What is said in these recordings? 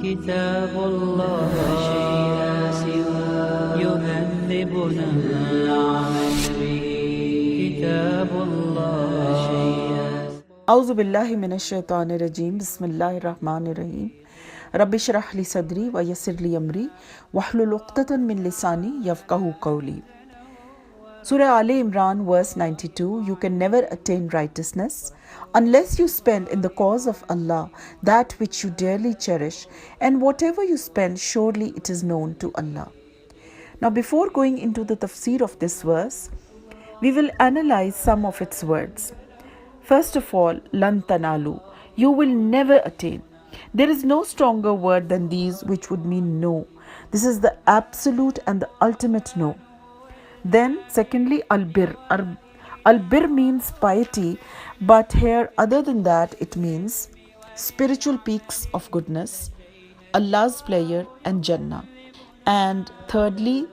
كتاب الله لا شيء سواه يهذبنا العمل به كتاب الله لا شيء أعوذ بالله من الشيطان الرجيم بسم الله الرحمن الرحيم رب اشرح لي صدري ويسر لي أمري واحلل عقدة من لساني يفقهوا قولي. Surah Ali Imran verse 92. You can never attain righteousness unless you spend in the cause of Allah that which you dearly cherish, and whatever you spend, surely it is known to Allah. Now, before going into the tafseer of this verse, we will analyze some of its words. First of all, lan tanalu, you will never attain. There is no stronger word than these which would mean no. This is the absolute and the ultimate no. Then secondly, al-bir. Al-bir means piety, but here other than that it means spiritual peaks of goodness, Allah's pleasure and Jannah. And thirdly,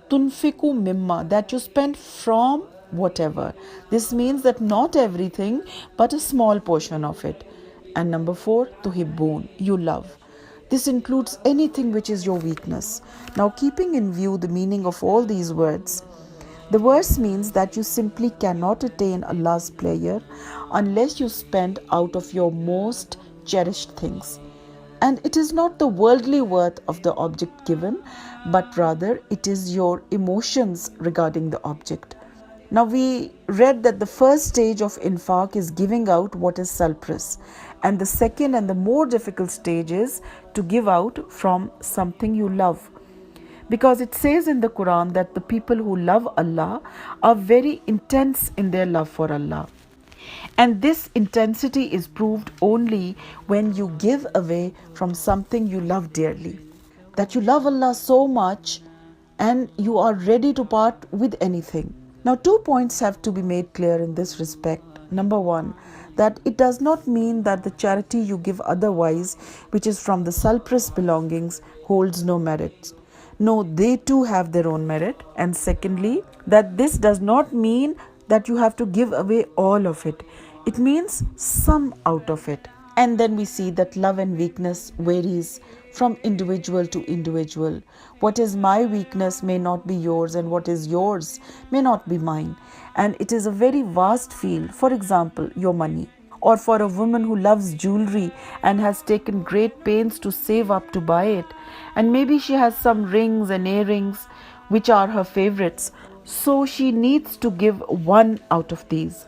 tunfiku mimma, that you spend from whatever. This means that not everything but a small portion of it. And number 4, tuhibbun, you love. This includes anything which is your weakness. Now, keeping in view the meaning of all these words, the verse means that you simply cannot attain Allah's pleasure unless you spend out of your most cherished things. And it is not the worldly worth of the object given, but rather it is your emotions regarding the object. Now, we read that the first stage of infaq is giving out what is surplus, and the second and the more difficult stage is to give out from something you love. Because it says in the Quran that the people who love Allah are very intense in their love for Allah. And this intensity is proved only when you give away from something you love dearly. That you love Allah so much and you are ready to part with anything. Now, 2 points have to be made clear in this respect. Number 1, that it does not mean that the charity you give otherwise, which is from the surplus belongings, holds no merit. No, they too have their own merit. And secondly, that this does not mean that you have to give away all of it. It means some out of it. And then we see that love and weakness varies from individual to individual. What is my weakness may not be yours, and what is yours may not be mine. And it is a very vast field. For example, your money. Or for a woman who loves jewelry and has taken great pains to save up to buy it. And maybe she has some rings and earrings which are her favorites. So she needs to give one out of these.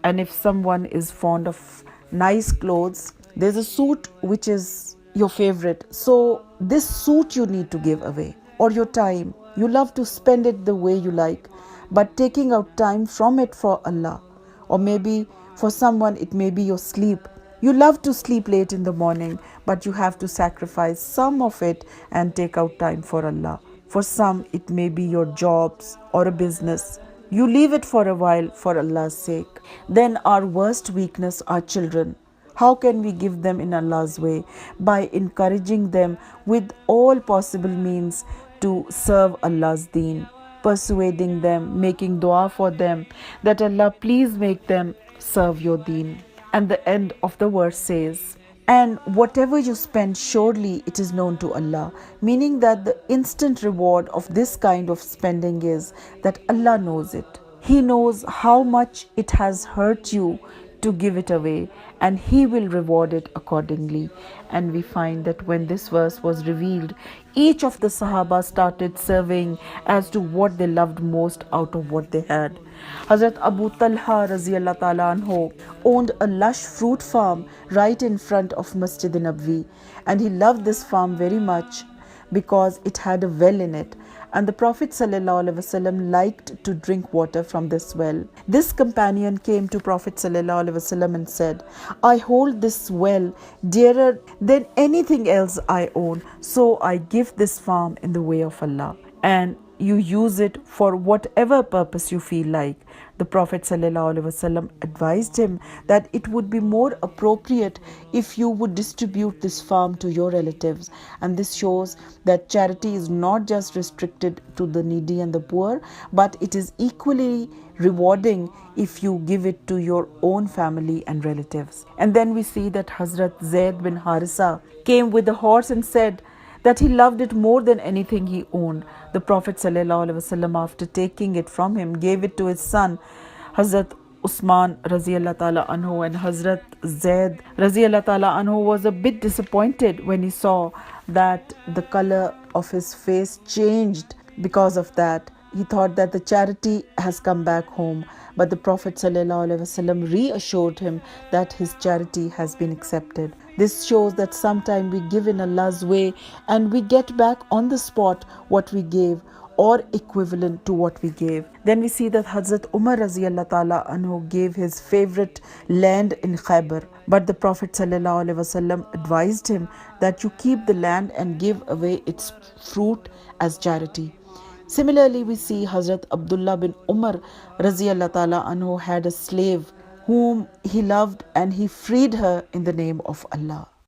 And if someone is fond of nice clothes, there's a suit which is your favorite. So this suit you need to give away. Or your time. You love to spend it the way you like, but taking out time from it for Allah. Or maybe for someone it may be your sleep. You love to sleep late in the morning, but you have to sacrifice some of it and take out time for Allah. For some it may be your jobs or a business. You leave it for a while for Allah's sake. Then our worst weakness are children. How can we give them in Allah's way? By encouraging them with all possible means to serve Allah's deen, persuading them, making dua for them, that Allah please make them serve your deen. And the end of the verse says, and whatever you spend, surely it is known to Allah. Meaning that the instant reward of this kind of spending is that Allah knows it. He knows how much it has hurt you to give it away, and He will reward it accordingly. And we find that when this verse was revealed, each of the Sahaba started surveying as to what they loved most out of what they had. Hazrat Abu Talha Raziyallahu Ta'ala Anhu owned a lush fruit farm right in front of Masjid Nabwi, and he loved this farm very much because it had a well in it, and the Prophet ﷺ liked to drink water from this well. This companion came to Prophet ﷺ and said, I hold this well dearer than anything else I own, so I give this farm in the way of Allah, and you use it for whatever purpose you feel like. The Prophet ﷺ advised him that it would be more appropriate if you would distribute this farm to your relatives. And this shows that charity is not just restricted to the needy and the poor, but it is equally rewarding if you give it to your own family and relatives. And then we see that Hazrat Zaid bin Harisa came with the horse and said that he loved it more than anything he owned. The Prophet ﷺ, after taking it from him, gave it to his son Hazrat Usman Raziyallahu Ta'ala Anhu, and Hazrat Zaid Raziyallahu Ta'ala Anhu was a bit disappointed when he saw that the color of his face changed because of that. He thought that the charity has come back home, but the Prophet ﷺ reassured him that his charity has been accepted. This shows that sometimes we give in Allah's way and we get back on the spot what we gave or equivalent to what we gave. Then we see that Hazrat Umar Raziyallahu Ta'ala Anhu gave his favorite land in Khaybar, but the Prophet ﷺ advised him that you keep the land and give away its fruit as charity. Similarly, we see Hazrat Abdullah bin Umar Raziyallahu Ta'ala Anhu had a slave whom he loved and he freed her in the name of Allah.